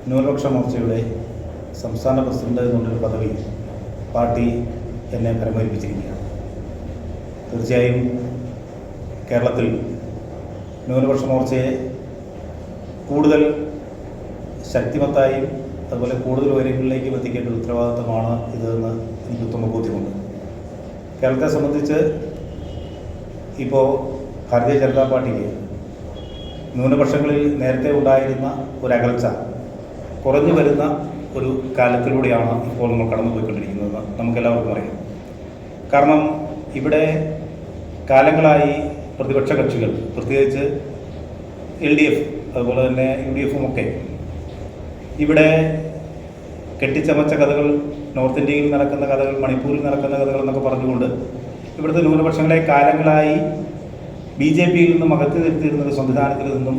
ന്യൂനപക്ഷ മോർച്ചയുടെ സംസ്ഥാന പ്രസിഡന്റ് എന്നുള്ളൊരു പദവി പാർട്ടി എന്നെ പരമേൽപ്പിച്ചിരിക്കുകയാണ്. തീർച്ചയായും കേരളത്തിൽ ന്യൂനപക്ഷ മോർച്ചയെ കൂടുതൽ ശക്തിമത്തായും അതുപോലെ കൂടുതൽ ഉയരങ്ങളിലേക്കും എത്തിക്കേണ്ട ഒരു ഉത്തരവാദിത്തമാണ് ഇതെന്ന് എനിക്ക് ഉത്തമ ബോധ്യമുണ്ട്. കേരളത്തെ സംബന്ധിച്ച് ഇപ്പോൾ ഭാരതീയ ജനതാ പാർട്ടിക്ക് ന്യൂനപക്ഷങ്ങളിൽ നേരത്തെ ഉണ്ടായിരുന്ന ഒരു അകൽച്ച കുറഞ്ഞു വരുന്ന ഒരു കാലത്തിലൂടെയാണ് ഇപ്പോൾ നമ്മൾ കടന്നുപോയിക്കൊണ്ടിരിക്കുന്നതെന്ന് നമുക്കെല്ലാവർക്കും അറിയാം. കാരണം ഇവിടെ കാലങ്ങളായി പ്രതിപക്ഷ കക്ഷികൾ, പ്രത്യേകിച്ച് LDF അതുപോലെ തന്നെ UDF ഒക്കെ ഇവിടെ കെട്ടിച്ചമച്ച കഥകൾ, നോർത്ത് ഇന്ത്യയിൽ നടക്കുന്ന കഥകൾ, മണിപ്പൂരിൽ നടക്കുന്ന കഥകൾ എന്നൊക്കെ പറഞ്ഞുകൊണ്ട് ഇവിടുത്തെ ന്യൂനപക്ഷങ്ങളെ കാലങ്ങളായി BJPയിൽ നിന്നും അകറ്റി നിർത്തിയിരുന്ന ഒരു സംവിധാനത്തിൽ നിന്നും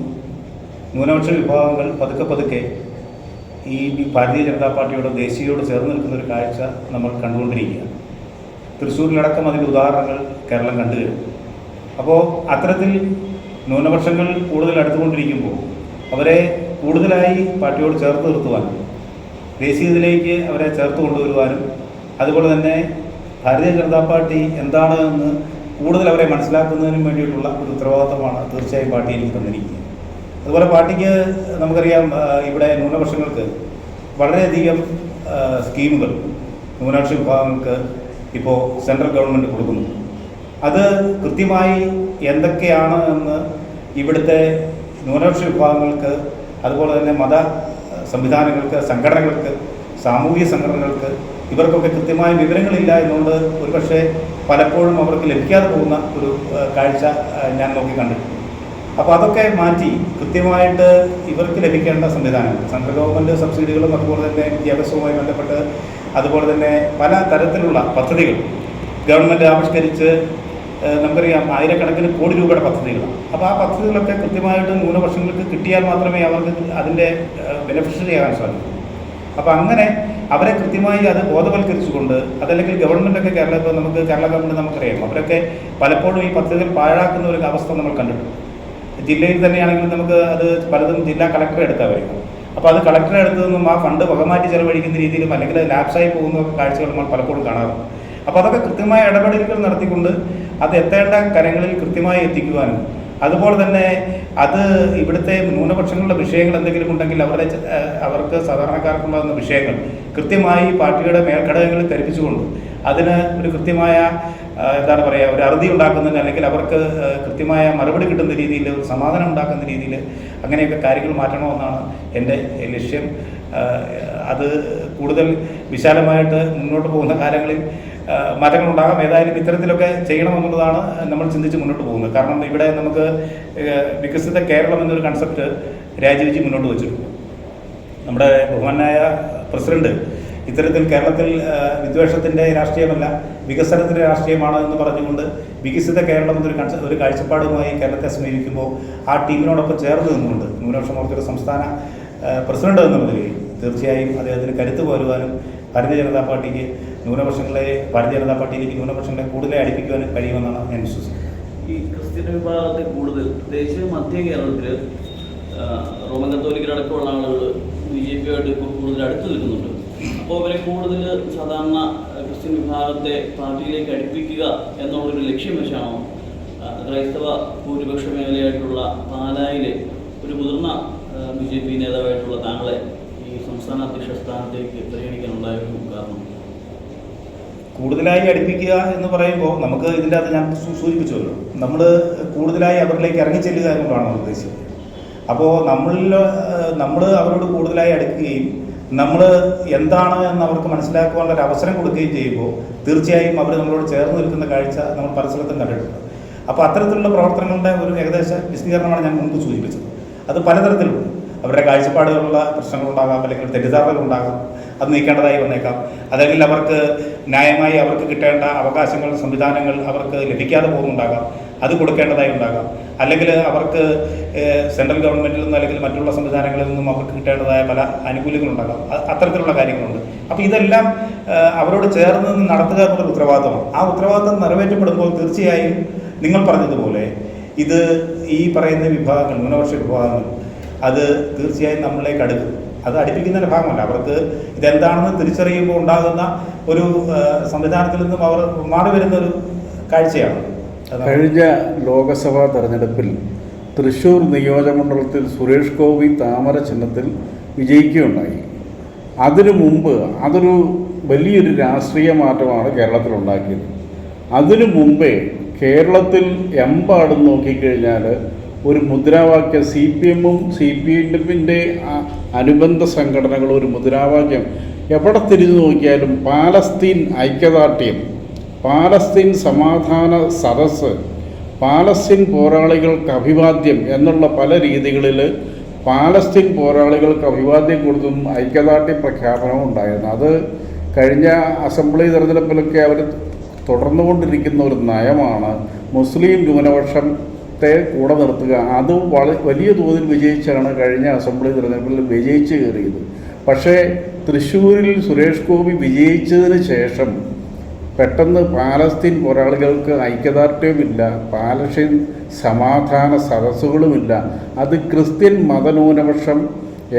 ന്യൂനപക്ഷ വിഭാഗങ്ങൾ പതുക്കെ ഈ ഭാരതീയ ജനതാ പാർട്ടിയോട്, ദേശീയയോട് ചേർന്ന് നിൽക്കുന്ന ഒരു കാഴ്ച നമ്മൾ കണ്ടുകൊണ്ടിരിക്കുകയാണ്. തൃശ്ശൂരിലടക്കം അതിൻ്റെ ഉദാഹരണങ്ങൾ കേരളം കണ്ടുകഴിഞ്ഞു. അപ്പോൾ അത്തരത്തിൽ ന്യൂനപക്ഷങ്ങൾ കൂടുതൽ അടുത്തുകൊണ്ടിരിക്കുമ്പോൾ അവരെ കൂടുതലായി പാർട്ടിയോട് ചേർത്ത് നിർത്തുവാനും ദേശീയതയിലേക്ക് അവരെ ചേർത്ത് കൊണ്ടുവരുവാനും അതുപോലെ തന്നെ ഭാരതീയ ജനതാ പാർട്ടി എന്താണ് എന്ന് കൂടുതൽ അവരെ മനസ്സിലാക്കുന്നതിനും വേണ്ടിയിട്ടുള്ള ഒരു ഉത്തരവാദിത്തമാണ് തീർച്ചയായും പാർട്ടി എനിക്ക് തന്നിരിക്കുക. അതുപോലെ പാർട്ടിക്ക് നമുക്കറിയാം, ഇവിടെ ന്യൂനപക്ഷങ്ങൾക്ക് വളരെയധികം സ്കീമുകൾ ന്യൂനപക്ഷ വിഭാഗങ്ങൾക്ക് ഇപ്പോൾ സെൻട്രൽ ഗവൺമെൻറ് കൊടുക്കുന്നു. അത് കൃത്യമായി എന്തൊക്കെയാണ് എന്ന് ഇവിടുത്തെ ന്യൂനപക്ഷ വിഭാഗങ്ങൾക്ക് അതുപോലെ തന്നെ മത സംവിധാനങ്ങൾക്ക്, സംഘടനകൾക്ക്, സാമൂഹിക സംഘടനകൾക്ക് ഇവർക്കൊക്കെ കൃത്യമായ വിവരങ്ങളില്ല എന്നുകൊണ്ട് ഒരുപക്ഷെ പലപ്പോഴും അവർക്ക് ലഭിക്കാതെ പോകുന്ന ഒരു കാഴ്ച ഞാൻ നോക്കി കണ്ടിട്ടുണ്ട്. അപ്പോൾ അതൊക്കെ മാറ്റി കൃത്യമായിട്ട് ഇവർക്ക് ലഭിക്കേണ്ട സംവിധാനങ്ങൾ, സെൻട്രൽ ഗവൺമെൻറ് സബ്സിഡികളും അതുപോലെ തന്നെ വിദ്യാഭ്യാസവുമായി ബന്ധപ്പെട്ട് അതുപോലെ തന്നെ പല തരത്തിലുള്ള പദ്ധതികൾ ഗവൺമെൻറ് ആവിഷ്കരിച്ച് നമുക്കറിയാം, ആയിരക്കണക്കിന് കോടി രൂപയുടെ പദ്ധതികളാണ്. അപ്പോൾ ആ പദ്ധതികളൊക്കെ കൃത്യമായിട്ട് ന്യൂനപക്ഷങ്ങൾക്ക് കിട്ടിയാൽ മാത്രമേ അവർക്ക് അതിൻ്റെ ബെനിഫിഷ്യറി ആകാൻ സാധിക്കൂ. അപ്പോൾ അങ്ങനെ അവരെ കൃത്യമായി അത് ബോധവൽക്കരിച്ചുകൊണ്ട്, അതല്ലെങ്കിൽ ഗവൺമെൻറ്റൊക്കെ ഇപ്പോൾ നമുക്ക് കേരള ഗവൺമെൻറ് നമുക്കറിയാം, അവരൊക്കെ പലപ്പോഴും ഈ പദ്ധതികൾ പാഴാക്കുന്ന ഒരു അവസ്ഥ നമ്മൾ കണ്ടിട്ടുണ്ട്. ജില്ലയിൽ തന്നെയാണെങ്കിൽ നമുക്ക് അത് പലതും ജില്ലാ കളക്ടറെ എടുത്താൽ വരും. അപ്പോൾ അത് കളക്ടറെ അടുത്ത് നിന്നും ആ ഫണ്ട് വകമാറ്റി ചെലവഴിക്കുന്ന രീതിയിലും അല്ലെങ്കിൽ ലാപ്സായി പോകുന്ന കാഴ്ചകൾ നമ്മൾ പലപ്പോഴും കാണാറുണ്ട്. അപ്പോൾ അതൊക്കെ കൃത്യമായ ഇടപെടലുകൾ നടത്തിക്കൊണ്ട് അത് എത്തേണ്ട കരങ്ങളിൽ കൃത്യമായി എത്തിക്കുവാനും അതുപോലെ തന്നെ അത് ഇവിടുത്തെ ന്യൂനപക്ഷങ്ങളുടെ വിഷയങ്ങൾ എന്തെങ്കിലും ഉണ്ടെങ്കിൽ അവർക്ക് സാധാരണക്കാർക്കുണ്ടാകുന്ന വിഷയങ്ങൾ കൃത്യമായി പാർട്ടിയുടെ മേൽഘടകങ്ങളിൽ ധരിപ്പിച്ചുകൊണ്ട് അതിന് ഒരു കൃത്യമായ എന്താണ് പറയുക, ഒരു അറുതി ഉണ്ടാക്കുന്നതിന് അല്ലെങ്കിൽ അവർക്ക് കൃത്യമായ മറുപടി കിട്ടുന്ന രീതിയിൽ, ഒരു സമാധാനം ഉണ്ടാക്കുന്ന രീതിയിൽ അങ്ങനെയൊക്കെ കാര്യങ്ങൾ മാറ്റണമെന്നാണ് എൻ്റെ ലക്ഷ്യം. അത് കൂടുതൽ വിശാലമായിട്ട് മുന്നോട്ട് പോകുന്ന കാലങ്ങളിൽ മാറ്റങ്ങളുണ്ടാകാം. ഏതായാലും ഇത്തരത്തിലൊക്കെ ചെയ്യണമെന്നുള്ളതാണ് നമ്മൾ ചിന്തിച്ച് മുന്നോട്ട് പോകുന്നത്. കാരണം ഇവിടെ നമുക്ക് വികസിത കേരളം എന്നൊരു കൺസെപ്റ്റ് രാജിവെച്ച് മുന്നോട്ട് വെച്ചിട്ടുണ്ട്. നമ്മുടെ ബഹുമാനായ പ്രസിഡന്റ് ഇത്തരത്തിൽ കേരളത്തിൽ വിദ്വേഷത്തിൻ്റെ രാഷ്ട്രീയമല്ല, വികസനത്തിൻ്റെ രാഷ്ട്രീയമാണ് എന്ന് പറഞ്ഞുകൊണ്ട് വികസിത കേരളം എന്നൊരു കാഴ്ചപ്പാടുമായി കേരളത്തെ സമീപിക്കുമ്പോൾ ആ ടീമിനോടൊപ്പം ചേർന്ന് നിന്നുകൊണ്ട് ന്യൂനപക്ഷ മോർച്ചയുടെ സംസ്ഥാന പ്രസിഡന്റ് എന്ന നിലയിൽ തീർച്ചയായും അദ്ദേഹത്തിന് കരുത്ത് പോരുവാനും ഭാരതീയ ജനതാ പാർട്ടിക്ക് ഭാരതീയ ജനതാ പാർട്ടിയിലേക്ക് ന്യൂനപക്ഷങ്ങളെ കൂടുതൽ അടുപ്പിക്കുവാനും കഴിയുമെന്നാണ് ഞാൻ വിശ്വസിക്കുന്നത്. ഈ ക്രിസ്ത്യൻ വിഭാഗത്തെ കൂടുതൽ പ്രത്യേകിച്ച് മധ്യ കേരളത്തിൽ റോമൻ കത്തോലിക്കലടക്കമുള്ള ആളുകൾ BJPയുമായിട്ട് ഇപ്പോൾ കൂടുതൽ അടുത്ത് നിൽക്കുന്നുണ്ട്. അപ്പോൾ അവരെ കൂടുതൽ സാധാരണ ക്രിസ്ത്യൻ വിഭാഗത്തെ പാർട്ടിയിലേക്ക് അടുപ്പിക്കുക എന്നുള്ളൊരു ലക്ഷ്യം വെച്ചാണോ ക്രൈസ്തവ ഭൂരിപക്ഷ മേഖലയായിട്ടുള്ള പാലായിലെ ഒരു മുതിർന്ന BJP നേതാവായിട്ടുള്ള താങ്കളെ ഈ സംസ്ഥാന അധ്യക്ഷ സ്ഥാനത്തേക്ക് പരിഗണിക്കാനുണ്ടായിരുന്നു? കാരണം കൂടുതലായി അടുപ്പിക്കുക എന്ന് പറയുമ്പോൾ നമുക്ക് ഇതിൻ്റെ അകത്ത് ഞാൻ സൂചിപ്പിച്ചല്ലോ, നമ്മൾ കൂടുതലായി അവരിലേക്ക് ഇറങ്ങിച്ചെല്ലുക എന്നുള്ളതാണ് ഉദ്ദേശിച്ചത്. അപ്പോൾ നമ്മൾ അവരോട് കൂടുതലായി അടുക്കുകയും നമ്മൾ എന്താണ് എന്ന് അവർക്ക് മനസ്സിലാക്കുവാനുള്ള ഒരു അവസരം കൊടുക്കുകയും ചെയ്യുമ്പോൾ തീർച്ചയായും അവർ നമ്മളോട് ചേർന്ന് നിൽക്കുന്ന കാഴ്ച നമ്മൾ പല സ്ഥലത്തും കണ്ടിട്ടുണ്ട്. അപ്പോൾ അത്തരത്തിലുള്ള പ്രവർത്തനങ്ങളുടെ ഒരു ഏകദേശ വിശദീകരണമാണ് ഞാൻ മുൻപ് സൂചിപ്പിച്ചത്. അത് പലതരത്തിലുണ്ട്. അവരുടെ കാഴ്ചപ്പാടുകളുള്ള പ്രശ്നങ്ങളുണ്ടാകാം, അല്ലെങ്കിൽ തെറ്റിദ്ധാരണകളുണ്ടാകാം, അത് നീക്കേണ്ടതായി വന്നേക്കാം. അല്ലെങ്കിൽ അവർക്ക് ന്യായമായി അവർക്ക് കിട്ടേണ്ട അവകാശങ്ങൾ, സംവിധാനങ്ങൾ അവർക്ക് ലഭിക്കാതെ പോകുന്നുണ്ടാകാം, അത് കൊടുക്കേണ്ടതായി ഉണ്ടാകാം. അല്ലെങ്കിൽ അവർക്ക് സെൻട്രൽ ഗവൺമെൻറ്റിൽ നിന്നും അല്ലെങ്കിൽ മറ്റുള്ള സംവിധാനങ്ങളിൽ നിന്നും അവർക്ക് കിട്ടേണ്ടതായ പല ആനുകൂല്യങ്ങളുണ്ടാകാം. അത്തരത്തിലുള്ള കാര്യങ്ങളുണ്ട്. അപ്പോൾ ഇതെല്ലാം അവരോട് ചേർന്ന് നിന്ന് നടത്തുക എന്നുള്ളൊരു ഉത്തരവാദിത്തമാണ്. ആ ഉത്തരവാദിത്തം നിറവേറ്റപ്പെടുമ്പോൾ തീർച്ചയായും നിങ്ങൾ പറഞ്ഞതുപോലെ ഇത് ഈ പറയുന്ന വിഭാഗങ്ങൾ, ന്യൂനപക്ഷ വിഭാഗങ്ങൾ, അത് തീർച്ചയായും നമ്മളിലേക്ക് അടുക്കും. അത് അടുപ്പിക്കുന്നതിൻ്റെ ഭാഗമല്ല. അവർക്ക് ഇതെന്താണെന്ന് തിരിച്ചറിയുമ്പോൾ ഉണ്ടാകുന്ന ഒരു സംവിധാനത്തിൽ നിന്നും അവർ മാറി വരുന്നൊരു കാഴ്ചയാണ്. കഴിഞ്ഞ ലോക്സഭാ തെരഞ്ഞെടുപ്പിൽ തൃശ്ശൂർ നിയോജകമണ്ഡലത്തിൽ സുരേഷ് ഗോപി താമര ചിഹ്നത്തിൽ വിജയിക്കുകയുണ്ടായി. അതിനു മുമ്പ് അതൊരു വലിയൊരു രാഷ്ട്രീയ മാറ്റമാണ് കേരളത്തിലുണ്ടാക്കിയത്. അതിനു മുമ്പേ കേരളത്തിൽ എമ്പാടും നോക്കിക്കഴിഞ്ഞാൽ ഒരു മുദ്രാവാക്യം CPM-ഉം CPM-ന്റെ അനുബന്ധ സംഘടനകളും ഒരു മുദ്രാവാക്യം എവിടെ തിരിഞ്ഞു നോക്കിയാലും പാലസ്തീൻ ഐക്യദാർഢ്യം, പാലസ്തീൻ സമാധാന സദസ്സ്, പാലസ്തീൻ പോരാളികൾക്ക് അഭിവാദ്യം എന്നുള്ള പല രീതികളിൽ പാലസ്തീൻ പോരാളികൾക്ക് അഭിവാദ്യം കൊടുത്തും ഐക്യദാർഢ്യ പ്രഖ്യാപനവും ഉണ്ടായിരുന്നു. അത് കഴിഞ്ഞ അസംബ്ലി തെരഞ്ഞെടുപ്പിലൊക്കെ അവർ തുടർന്നുകൊണ്ടിരിക്കുന്ന ഒരു നയമാണ് മുസ്ലിം ന്യൂനപക്ഷത്തെ കൂടെ നിർത്തുക. അത് വലിയ തോതിൽ വിജയിച്ചാണ് കഴിഞ്ഞ അസംബ്ലി തെരഞ്ഞെടുപ്പിൽ വിജയിച്ച് കയറിയത്. പക്ഷേ തൃശ്ശൂരിൽ സുരേഷ് ഗോപി വിജയിച്ചതിന് ശേഷം പെട്ടെന്ന് പാലസ്തീൻ പോരാളികൾക്ക് ഐക്യദാർഢ്യവുമില്ല, പാലസ്തീൻ സമാധാന സദസ്സുകളുമില്ല. അത് ക്രിസ്ത്യൻ മതന്യൂനപക്ഷം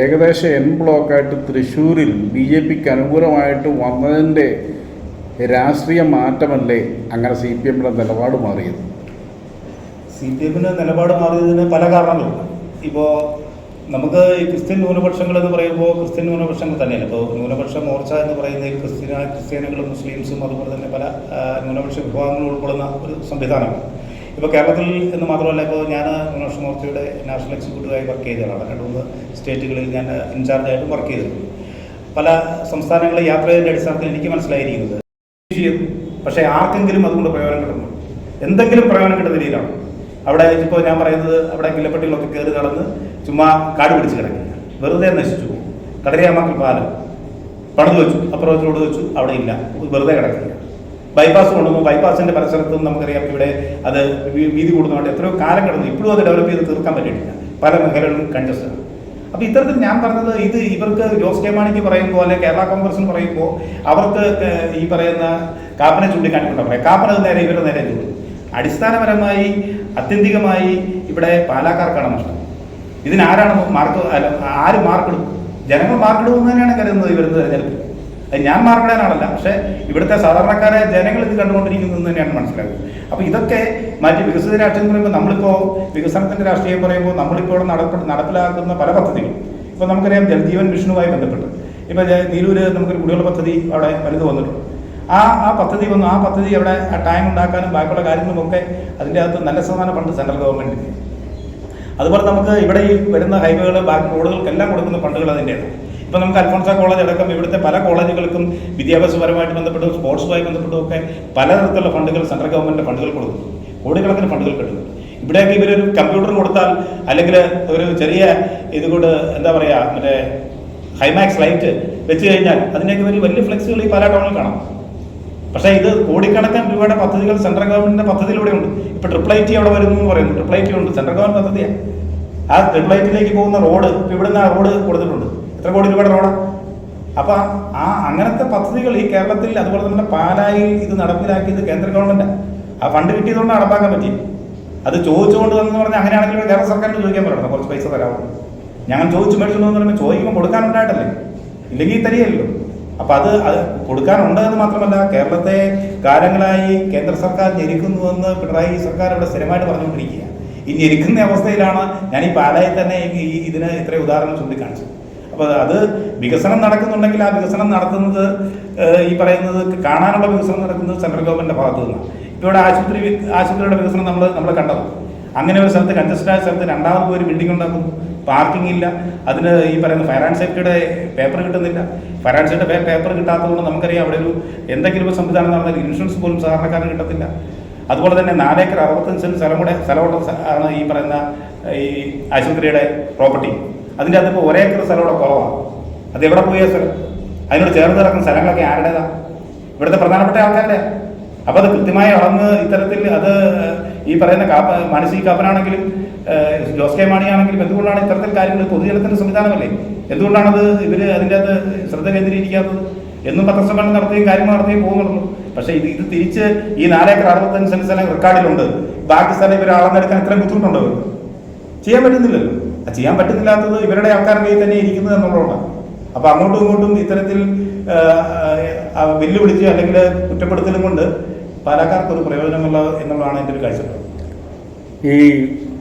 ഏകദേശം N ബ്ലോക്കായിട്ട് തൃശ്ശൂരിൽ BJPക്ക് അനുകൂലമായിട്ട് വന്നതിൻ്റെ രാഷ്ട്രീയ മാറ്റമല്ലേ അങ്ങനെ CPM-ന്റെ നിലപാട് മാറിയത്? CPM-ന്റെ നിലപാട് മാറിയതിന് പല കാരണങ്ങളുണ്ട്. ഇപ്പോൾ നമുക്ക് ഈ ക്രിസ്ത്യൻ ന്യൂനപക്ഷങ്ങൾ എന്ന് പറയുമ്പോൾ ക്രിസ്ത്യൻ ന്യൂനപക്ഷങ്ങൾ തന്നെയല്ല. ഇപ്പോൾ ന്യൂനപക്ഷ മോർച്ച എന്ന് പറയുന്നതിൽ ക്രിസ്ത്യാനികളും മുസ്ലിംസും അതുപോലെ തന്നെ പല ന്യൂനപക്ഷ വിഭാഗങ്ങളും ഉൾപ്പെടുന്ന ഒരു സംവിധാനമാണ്. ഇപ്പോൾ കേരളത്തിൽ എന്ന് മാത്രമല്ല, ഇപ്പോൾ ഞാൻ ന്യൂനപക്ഷ മോർച്ചയുടെ നാഷണൽ എക്സിക്യൂട്ടീവായി വർക്ക് ചെയ്തതാണ്. 2-3 സ്റ്റേറ്റുകളിൽ ഞാൻ ഇൻചാർജായിട്ട് വർക്ക് ചെയ്തിട്ടുണ്ട്. പല സംസ്ഥാനങ്ങളിൽ യാത്ര ചെയ്തതിൻ്റെ അടിസ്ഥാനത്തിൽ എനിക്ക് മനസ്സിലായിരിക്കുന്നത് പക്ഷേ ആർക്കെങ്കിലും അതുകൊണ്ട് പ്രയോജനം കിട്ടുന്നു, എന്തെങ്കിലും പ്രയോജനം കിട്ടുന്ന രീതിയിലാണ്. അവിടെ ഇപ്പോൾ ഞാൻ പറയുന്നത് അവിടെ കില്ലപ്പെട്ടികളൊക്കെ കയറി നടന്ന് ചുമ്മാ കാട് പിടിച്ച് കിടക്കുക, വെറുതെ നശിച്ചു. കടരിയാമക്കൽ പാലം പണിത് വെച്ചു, അപ്പുറത്ത് റോഡ് വെച്ചു, അവിടെ ഇല്ല, വെറുതെ കിടക്കുക. ബൈപ്പാസ് കൊണ്ടുവന്നു, ബൈപ്പാസിൻ്റെ പരിസരത്തും നമുക്കറിയാം ഇവിടെ അത് വീതി കൂടുന്നതുകൊണ്ട് എത്രയോ കാലം കിടന്നു, ഇപ്പോഴും അത് ഡെവലപ്പ് ചെയ്ത് തീർക്കാൻ പറ്റിയിട്ടില്ല. പല മേഖലകളിലും കൺജസ്റ്റഡ്. അപ്പോൾ ഇത്തരത്തിൽ ഞാൻ പറഞ്ഞത് ഇത് ഇവർക്ക് ജോസ് കെ മാണിക്ക് പറയുമ്പോൾ അല്ലെങ്കിൽ കേരള കോൺഗ്രസിന് പറയുമ്പോൾ അവർക്ക് ഈ പറയുന്ന കാപ്പനെ ചൂണ്ടിക്കാണിക്കൊണ്ടാണ് പറയാം. കാപ്പന നേരെ ഇവരുടെ നേരെ ചൂണ്ടും. അടിസ്ഥാനപരമായി ആത്യന്തികമായി ഇവിടെ പാലാക്കാർക്കാണ് നഷ്ടം. ഇതിനാരാണ് ആര് മാർക്കിടും? ജനങ്ങൾ മാർക്കിടുമെന്ന് തന്നെയാണ് കരുതുന്നത് ഈ വരുന്ന തെരഞ്ഞെടുപ്പിൽ. അത് ഞാൻ മാർക്കിടാനാണല്ല, പക്ഷേ ഇവിടുത്തെ സാധാരണക്കാരെ ജനങ്ങൾ ഇത് കണ്ടുകൊണ്ടിരിക്കുന്നത് തന്നെയാണ് മനസ്സിലാക്കുന്നത്. അപ്പോൾ ഇതൊക്കെ മാറ്റി വികസിത രാഷ്ട്രീയം എന്ന് പറയുമ്പോൾ നമ്മളിപ്പോൾ വികസനത്തിൻ്റെ രാഷ്ട്രീയം പറയുമ്പോൾ നമ്മളിപ്പോൾ ഇവിടെ നടപ്പിലാക്കുന്ന പല പദ്ധതികളും ഇപ്പോൾ നമുക്കറിയാം. ജലജീവൻ മിഷനുമായി ബന്ധപ്പെട്ട് ഇപ്പോൾ നീലൂര് നമുക്കൊരു കുടിവെള്ള പദ്ധതി അവിടെ വലുത് വന്നിട്ടുണ്ട്. ആ പദ്ധതി വന്നു. ആ പദ്ധതി അവിടെ ടാങ്ക് ഉണ്ടാക്കാനും ബാക്കിയുള്ള കാര്യങ്ങളുമൊക്കെ അതിൻ്റെ അകത്ത് നല്ല ശതമാനം ഫണ്ട് സെൻട്രൽ ഗവൺമെൻറ്റിന്. അതുപോലെ നമുക്ക് ഇവിടെ ഈ വരുന്ന ഹൈവേകൾ ബാക്കി റോഡുകൾക്കെല്ലാം കൊടുക്കുന്ന ഫണ്ടുകൾ അതിൻ്റെയാണ്. ഇപ്പോൾ നമുക്ക് അൽഫോൺസ കോളേജ് അടക്കം ഇവിടുത്തെ പല കോളേജുകൾക്കും വിദ്യാഭ്യാസപരമായിട്ട് ബന്ധപ്പെട്ടും സ്പോർട്സുമായി ബന്ധപ്പെട്ടും ഒക്കെ പലതരത്തിലുള്ള ഫണ്ടുകൾ സെൻട്രൽ ഗവൺമെൻറ് ഫണ്ടുകൾ കൊടുക്കുന്നു, കോടിക്കണക്കിന് ഫണ്ടുകൾ കിട്ടുന്നു. ഇവിടെയൊക്കെ ഇവരൊരു കമ്പ്യൂട്ടർ കൊടുത്താൽ അല്ലെങ്കിൽ ഒരു ചെറിയ ഇതുകൊണ്ട് എന്താ പറയുക മറ്റേ ഹൈമാക്സ് ലൈറ്റ് വെച്ച് കഴിഞ്ഞാൽ അതിൻ്റെയൊക്കെ ഒരു വലിയ ഫ്ലെക്സുകൾ ഈ പല ടൗണിൽ കാണാം. പക്ഷേ ഇത് കോടിക്കണക്കിന് രൂപയുടെ പദ്ധതികൾ സെൻട്രൽ ഗവൺമെൻറ്റിൻ്റെ പദ്ധതിയിലൂടെ ഉണ്ട്. ഇപ്പോൾ TRIPLE-IT അവിടെ വരുന്നു എന്ന് പറയുന്നു. TRIPLE-IT ഉണ്ട്, സെൻട്രൽ ഗവൺമെൻറ് പദ്ധതിയാണ്. ആ TRIPLE-ITയിലേക്ക് പോകുന്ന റോഡ് ഇപ്പോൾ ഇവിടുന്ന് ആ റോഡ് കൊടുത്തിട്ടുണ്ട്. എത്ര കോടി രൂപയുടെ റോഡാണ്? അപ്പം അങ്ങനത്തെ പദ്ധതികൾ ഈ കേരളത്തിൽ അതുപോലെ നമ്മുടെ പാലായിൽ ഇത് നടപ്പിലാക്കിയത് കേന്ദ്ര ഗവൺമെൻറ്റാണ്. ആ ഫണ്ട് കിട്ടിയതുകൊണ്ട് നടപ്പാക്കാൻ പറ്റി. അത് ചോദിച്ചുകൊണ്ട് വന്നെന്ന് പറഞ്ഞാൽ അങ്ങനെയാണെങ്കിൽ കേരള സർക്കാരിന് ചോദിക്കാൻ പറയണം, കുറച്ച് പൈസ തരാമോ? ഞങ്ങൾ ചോദിച്ചു മേടിച്ചുകൊണ്ടെന്ന് പറയുമ്പോൾ ചോദിക്കുമ്പോൾ കൊടുക്കാനുണ്ടായിട്ടല്ലേ, ഇല്ലെങ്കിൽ തരികയല്ലോ. അപ്പം അത് കൊടുക്കാനുണ്ട് എന്ന് മാത്രമല്ല, കേരളത്തെ കാലങ്ങളായി കേന്ദ്ര സർക്കാർ ഞെരുക്കുന്നുവെന്ന് പിണറായി സർക്കാർ ഇവിടെ സ്ഥിരമായിട്ട് പറഞ്ഞുകൊണ്ടിരിക്കുക. ഈ ഞെരുക്കുന്ന അവസ്ഥയിലാണ് ഞാൻ ഈ പാലായിൽ തന്നെ ഇതിന് ഇത്രയും ഉദാഹരണം ചൂണ്ടിക്കാണിച്ചത്. അപ്പോൾ അത് വികസനം നടക്കുന്നുണ്ടെങ്കിൽ ആ വികസനം നടത്തുന്നത് ഈ പറയുന്നത് കാണാനുള്ള വികസനം നടക്കുന്നത് സെൻട്രൽ ഗവൺമെൻറ്റിൻ്റെ ഭാഗത്തു നിന്നാണ്. ഇപ്പോൾ ഇവിടെ ആശുപത്രിയുടെ വികസനം നമ്മൾ കണ്ടത്. അങ്ങനെ ഒരു സ്ഥലത്ത് കൺജസ്റ്റഡായ സ്ഥലത്ത് രണ്ടാമത് പോയി ഒരു ബിൽഡിംഗ് ഉണ്ടാക്കുന്നു, പാർക്കിംഗ് ഇല്ല, അതിന് ഈ പറയുന്ന ഫയർ ആൻഡ് സേഫ്റ്റിയുടെ പേപ്പർ കിട്ടുന്നില്ല. ഫയർ ആൻഡ് സേഫ്റ്റിയുടെ പേപ്പർ കിട്ടാത്തതുകൊണ്ട് നമുക്കറിയാം അവിടെ ഒരു എന്തെങ്കിലും ഒരു സംവിധാനം നടന്നാൽ ഇൻഷുറൻസ് പോലും സാധാരണക്കാരന് കിട്ടത്തില്ല. അതുപോലെ തന്നെ 4 ഏക്കർ 65 സെൻറ്റ് സ്ഥലമുള്ള ആണ് ഈ പറയുന്ന ഈ ആശുപത്രിയുടെ പ്രോപ്പർട്ടി. അതിൻ്റെ അകത്ത് ഇപ്പോൾ 1 ഏക്കർ സ്ഥലമുള്ള കുറവാണ്. അത് എവിടെ പോയ സ്ഥലം? അതിനോട് ചേർന്ന് കിടക്കുന്ന സ്ഥലങ്ങളൊക്കെ ആരുടേതാണ്? ഇവിടുത്തെ പ്രധാനപ്പെട്ട ആൾക്കാരുടെ. അപ്പോൾ അത് കൃത്യമായി അളന്ന് ഇത്തരത്തിൽ അത് ഈ പറയുന്ന മാനസിക കാപ്പനാണെങ്കിലും ജോസ് കെ മാണിയാണെങ്കിലും എന്തുകൊണ്ടാണ് ഇത്തരത്തിൽ കാര്യങ്ങൾ പൊതുജനത്തിൻ്റെ സംവിധാനമല്ലേ, എന്തുകൊണ്ടാണത് ഇവർ അതിൻ്റെ അകത്ത് ശ്രദ്ധ കേന്ദ്രീകരിക്കാത്തത്? എന്നും പത്രസമ്മേളനം നടത്തുകയും കാര്യങ്ങൾ നടത്തുകയും പോകുന്നുള്ളൂ. പക്ഷേ ഇത് തിരിച്ച് ഈ 4 ഏക്കർ 65 സെൻറ്റ് സ്ഥലം റെക്കോർഡിലുണ്ട്, ബാക്കി സ്ഥലം ഇവർ അളന്നെടുക്കാൻ ഇത്രയും ബുദ്ധിമുട്ടുണ്ടോ? ചെയ്യാൻ പറ്റുന്നില്ലല്ലോ. അത് ചെയ്യാൻ പറ്റുന്നില്ലാത്തത് ഇവരുടെ ആൾക്കാരുടെ കയ്യിൽ തന്നെ ഇരിക്കുന്നത് എന്നുള്ളതാണ്. അപ്പോൾ അങ്ങോട്ടും ഇങ്ങോട്ടും ഇത്തരത്തിൽ വെല്ലുവിളിച്ച് അല്ലെങ്കിൽ കുറ്റപ്പെടുത്തലും കൊണ്ട് പാലക്കാർക്കൊരു പ്രയോജനമുള്ള എന്നുള്ളതാണ് എൻ്റെ ഒരു കാഴ്ചപ്പാട്. ഈ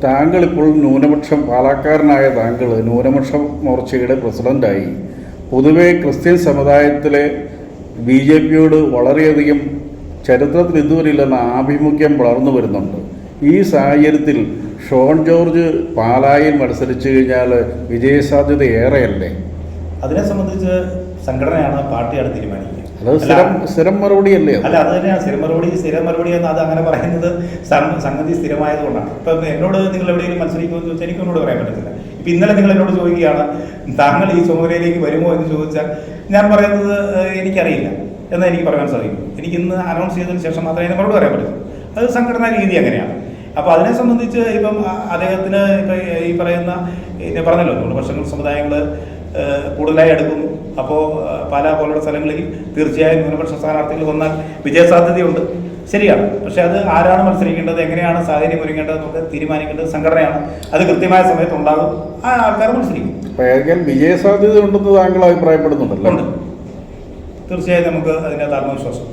താങ്കൾ ഇപ്പോൾ പാലക്കാരനായ താങ്കൾ ന്യൂനപക്ഷ മോർച്ചയുടെ പ്രസിഡൻ്റായി. പൊതുവെ ക്രിസ്ത്യൻ സമുദായത്തിലെ BJPയോട് വളരെയധികം ചരിത്രത്തിൽ ഇതുവരെയില്ലെന്ന ആഭിമുഖ്യം വളർന്നു വരുന്നുണ്ട്. ഈ സാഹചര്യത്തിൽ ഷോൺ ജോർജ് പാലായിൽ മത്സരിച്ചു കഴിഞ്ഞാൽ വിജയസാധ്യത ഏറെയല്ലേ? അതിനെ സംബന്ധിച്ച് സംഘടനയാണ്, പാർട്ടിയാണ് തീരുമാനിക്കുക. അത് സ്ഥിരം മറുപടിയല്ലേ? അല്ല, അത് തന്നെയാണ് സ്ഥിരം മറുപടി എന്ന് അത് അങ്ങനെ പറയുന്നത് സംഗതി സ്ഥിരമായതുകൊണ്ടാണ്. ഇപ്പം എന്നോട് നിങ്ങൾ എവിടെയെങ്കിലും മത്സരിക്കുമെന്ന് ചോദിച്ചാൽ എനിക്ക് എന്നോട് പറയാൻ പറ്റത്തില്ല. ഇപ്പം ഇന്നലെ നിങ്ങൾ എന്നോട് ചോദിക്കുകയാണ് താങ്കൾ ഈ ചുമതലയിലേക്ക് വരുമോ എന്ന് ചോദിച്ചാൽ ഞാൻ പറയുന്നത് എനിക്കറിയില്ല എന്ന് എനിക്ക് പറയാൻ സാധിക്കും. എനിക്ക് ഇന്ന് അനൗൺസ് ചെയ്തതിന് ശേഷം മാത്രമേ അതിനെ മറുപടി പറയാൻ പറ്റൂ. അത് സംഘടനാ രീതി അങ്ങനെയാണ്. അപ്പോൾ അതിനെ സംബന്ധിച്ച് ഇപ്പം അദ്ദേഹത്തിന് ഇപ്പം ഈ പറയുന്ന പറഞ്ഞല്ലോ ന്യൂനപക്ഷ സമുദായങ്ങൾ കൂടുതലായി എടുക്കുന്നു. അപ്പോൾ പാല പോലുള്ള സ്ഥലങ്ങളിൽ തീർച്ചയായും ന്യൂനപക്ഷ സ്ഥാനാർത്ഥികൾ വന്നാൽ വിജയസാധ്യതയുണ്ട്, ശരിയാണ്. പക്ഷേ അത് ആരാണ് മത്സരിക്കേണ്ടത്, എങ്ങനെയാണ് സാഹചര്യം ഒരുങ്ങേണ്ടത് എന്നൊക്കെ തീരുമാനിക്കേണ്ടത് സംഘടനയാണ്. അത് കൃത്യമായ സമയത്ത് ഉണ്ടാകും, ആ ആൾക്കാർ മത്സരിക്കും. വിജയസാധ്യത ഉണ്ടെന്ന് താങ്കൾ അഭിപ്രായപ്പെടുന്നുണ്ടല്ലോ? ഉണ്ട്, തീർച്ചയായും നമുക്ക് അതിനകത്ത് ആത്മവിശ്വാസം.